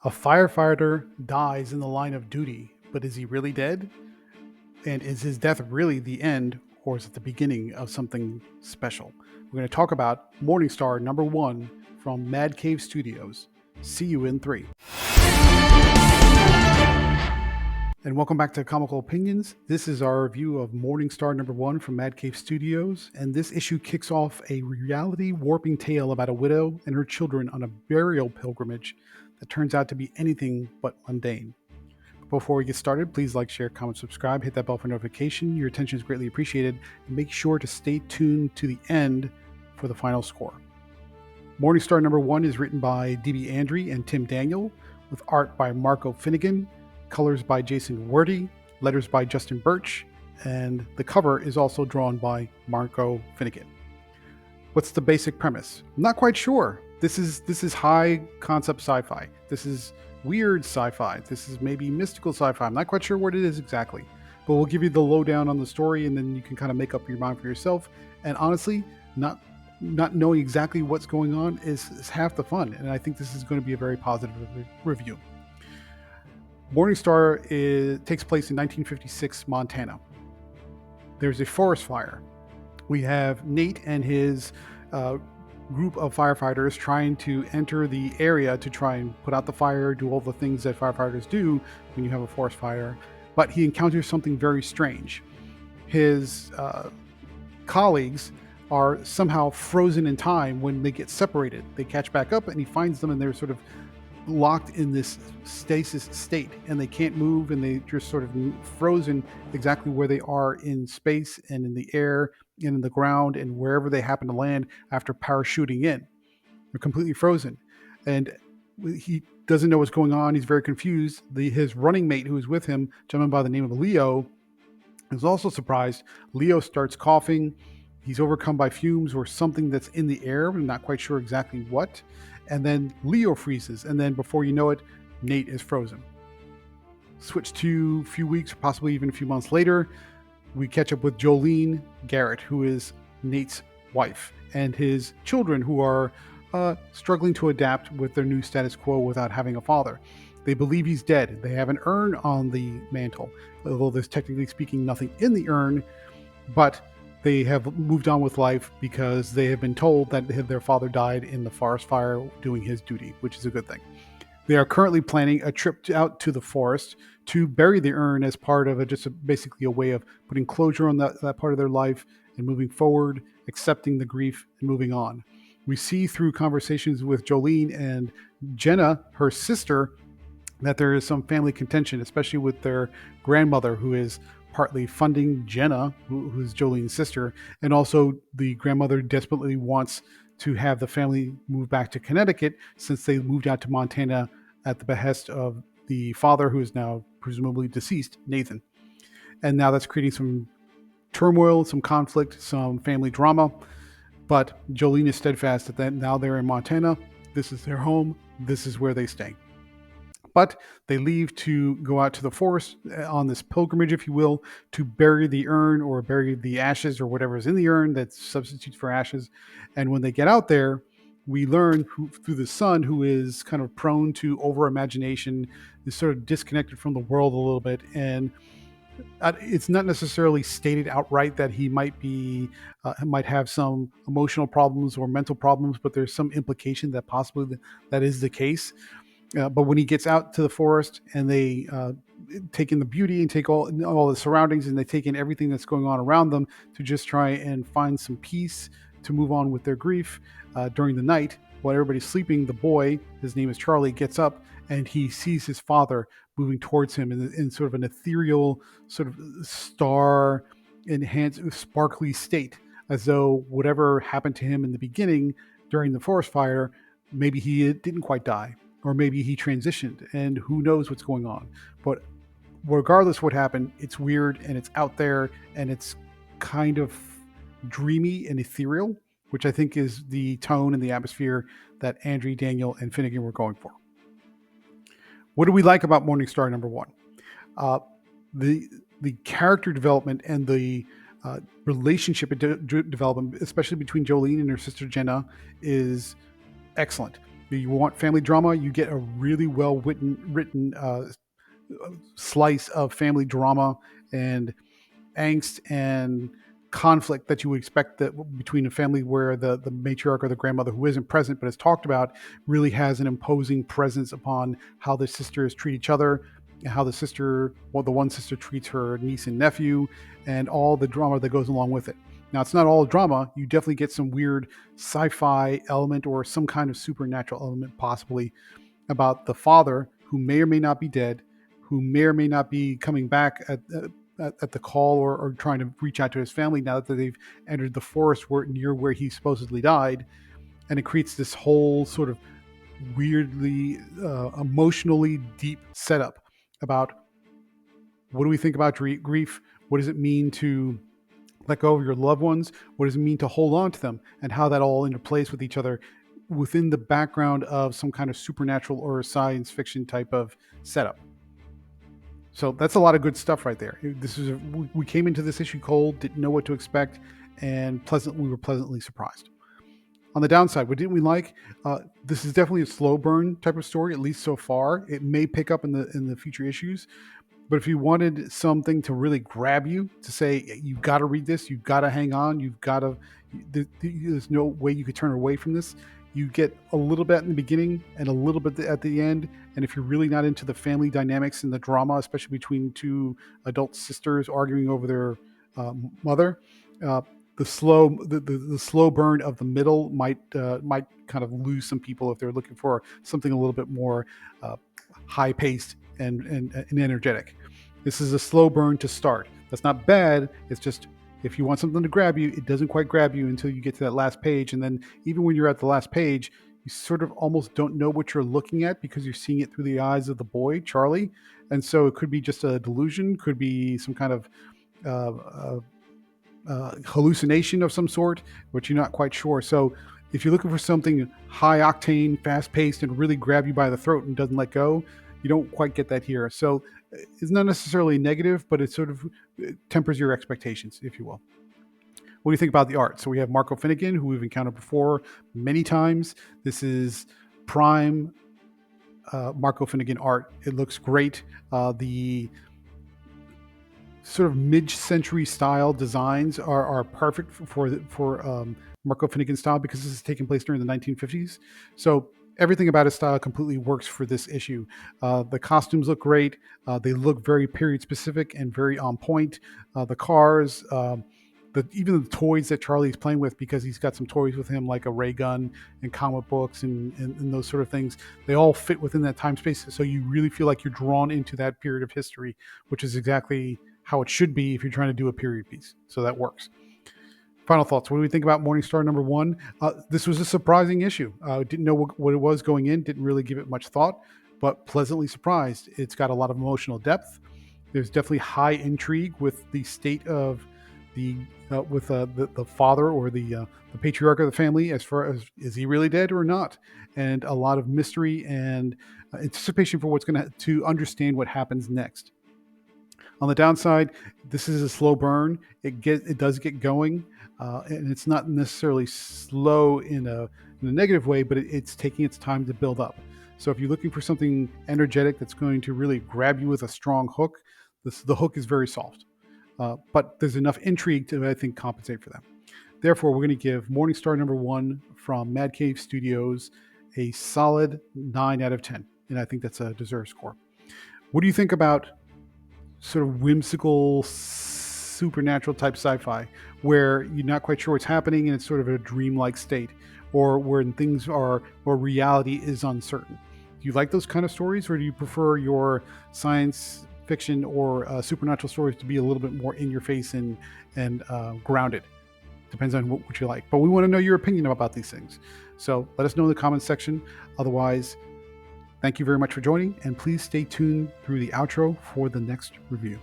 A firefighter dies in the line of duty, but is he really dead? And is his death really the end, or is it the beginning of something special? We're going to talk about Morningstar #1 from Mad Cave Studios. See you in 3. And welcome back to Comical Opinions. This is our review of Morningstar #1 from Mad Cave Studios, and this issue kicks off a reality warping tale about a widow and her children on a burial pilgrimage that turns out to be anything but mundane. Before we get started, please like, share, comment, subscribe, hit that bell for notification. Your attention is greatly appreciated, and make sure to stay tuned to the end for the final score. Morningstar #1 is written by D.B. Andre and Tim Daniel, with art by Marco Finnegan, colors by Jason Werdy, letters by Justin Birch, and the cover is also drawn by Marco Finnegan. What's the basic premise? I'm not quite sure. This is high concept sci-fi. This is weird sci-fi. This is maybe mystical sci-fi. I'm not quite sure what it is exactly, but we'll give you the lowdown on the story, and then you can kind of make up your mind for yourself. And honestly, not knowing exactly what's going on is half the fun, and I think this is going to be a very positive review. Morningstar takes place in 1956 Montana. There's a forest fire. We have Nate and his group of firefighters trying to enter the area to try and put out the fire, do all the things that firefighters do when you have a forest fire. But he encounters something very strange. His colleagues are somehow frozen in time when they get separated. They catch back up and he finds them and they're sort of locked in this stasis state and they can't move and they're just sort of frozen exactly where they are in space and in the air and in the ground and wherever they happen to land after parachuting in. They're completely frozen. And he doesn't know what's going on. He's very confused. His running mate who is with him, a gentleman by the name of Leo, is also surprised. Leo starts coughing. He's overcome by fumes or something that's in the air. I'm not quite sure exactly what. And then Leo freezes. And then before you know it, Nate is frozen. Switch to a few weeks, possibly even a few months later, we catch up with Jolene Garrett, who is Nate's wife, and his children who are struggling to adapt with their new status quo without having a father. They believe he's dead. They have an urn on the mantle, although there's technically speaking nothing in the urn, but they have moved on with life because they have been told that their father died in the forest fire doing his duty, which is a good thing. They are currently planning a trip out to the forest to bury the urn as part of basically a way of putting closure on that part of their life and moving forward, accepting the grief and moving on. We see through conversations with Jolene and Jenna, her sister, that there is some family contention, especially with their grandmother, who is partly funding Jenna, who's Jolene's sister, and also the grandmother desperately wants to have the family move back to Connecticut since they moved out to Montana at the behest of the father, who is now presumably deceased, Nathan. And now that's creating some turmoil, some conflict, some family drama. But Jolene is steadfast that now they're in Montana. This is their home. This is where they stay. But they leave to go out to the forest on this pilgrimage, if you will, to bury the urn or bury the ashes or whatever is in the urn that substitutes for ashes. And when they get out there, we learn through the son, who is kind of prone to over imagination, is sort of disconnected from the world a little bit. And it's not necessarily stated outright that he might have some emotional problems or mental problems, but there's some implication that possibly that is the case. But when he gets out to the forest and they take in the beauty and take all the surroundings and they take in everything that's going on around them to just try and find some peace to move on with their grief during the night, while everybody's sleeping, the boy, his name is Charlie, gets up and he sees his father moving towards him in sort of an ethereal, sort of star enhanced, sparkly state, as though whatever happened to him in the beginning during the forest fire, maybe he didn't quite die. Or maybe he transitioned, and who knows what's going on. But regardless what happened, it's weird and it's out there and it's kind of dreamy and ethereal, which I think is the tone and the atmosphere that Andre, Daniel, and Finnegan were going for. What do we like about Morningstar #1? The character development and the relationship development, especially between Jolene and her sister Jenna, is excellent. You want family drama, you get a really well written slice of family drama and angst and conflict that you would expect that between a family where the matriarch or the grandmother, who isn't present but is talked about, really has an imposing presence upon how the sisters treat each other, and how the one sister treats her niece and nephew, and all the drama that goes along with it. Now, it's not all drama. You definitely get some weird sci-fi element or some kind of supernatural element, possibly, about the father who may or may not be dead, who may or may not be coming back at the call, or trying to reach out to his family now that they've entered the forest near where he supposedly died. And it creates this whole sort of weirdly emotionally deep setup about what do we think about grief? What does it mean to let go of your loved ones? What does it mean to hold on to them? And how that all interplays with each other within the background of some kind of supernatural or science fiction type of setup. So that's a lot of good stuff right there. We came into this issue cold, didn't know what to expect, and we were pleasantly surprised. On the downside, what didn't we like? This is definitely a slow burn type of story, at least so far. It may pick up in the future issues, but if you wanted something to really grab you, to say you've got to read this, you've got to hang on, there's no way you could turn away from this. You get a little bit in the beginning and a little bit at the end. And if you're really not into the family dynamics and the drama, especially between two adult sisters arguing over their mother, the slow burn of the middle might kind of lose some people if they're looking for something a little bit more high paced and energetic. This is a slow burn to start. That's not bad. It's just, if you want something to grab you, it doesn't quite grab you until you get to that last page. And then even when you're at the last page, you sort of almost don't know what you're looking at because you're seeing it through the eyes of the boy, Charlie. And so it could be just a delusion, could be some kind of hallucination of some sort, but you're not quite sure. So if you're looking for something high octane, fast paced, and really grab you by the throat and doesn't let go, you don't quite get that here. So it's not necessarily negative, but it sort of tempers your expectations, if you will. What do you think about the art? So we have Marco Finnegan, who we've encountered before many times. This is prime Marco Finnegan art. It looks great. The sort of mid-century style designs are perfect for Marco Finnegan style, because this is taking place during the 1950s. So everything about his style completely works for this issue. The costumes look great. They look very period specific and very on point. The cars, even the toys that Charlie's playing with, because he's got some toys with him like a ray gun and comic books and those sort of things, they all fit within that time space. So you really feel like you're drawn into that period of history, which is exactly how it should be if you're trying to do a period piece. So that works. Final thoughts. What do we think about Morningstar #1? This was a surprising issue. Didn't know what it was going in. Didn't really give it much thought, but pleasantly surprised. It's got a lot of emotional depth. There's definitely high intrigue with the state of the father, or the patriarch of the family, as far as, is he really dead or not, and a lot of mystery and anticipation for what's going to understand what happens next. On the downside, this is a slow burn. It does get going, and it's not necessarily slow in a negative way, but it's taking its time to build up. So if you're looking for something energetic that's going to really grab you with a strong hook, the hook is very soft. But there's enough intrigue to, I think, compensate for that. Therefore, we're going to give Morningstar #1 from Mad Cave Studios a solid 9 out of 10. And I think that's a deserved score. What do you think about sort of whimsical, supernatural type sci-fi, where you're not quite sure what's happening and it's sort of a dreamlike state, or when things are, or reality is uncertain? Do you like those kind of stories, or do you prefer your science fiction or supernatural stories to be a little bit more in your face and grounded? Depends on what you like. But we want to know your opinion about these things. So let us know in the comments section. Otherwise, thank you very much for joining, and please stay tuned through the outro for the next review.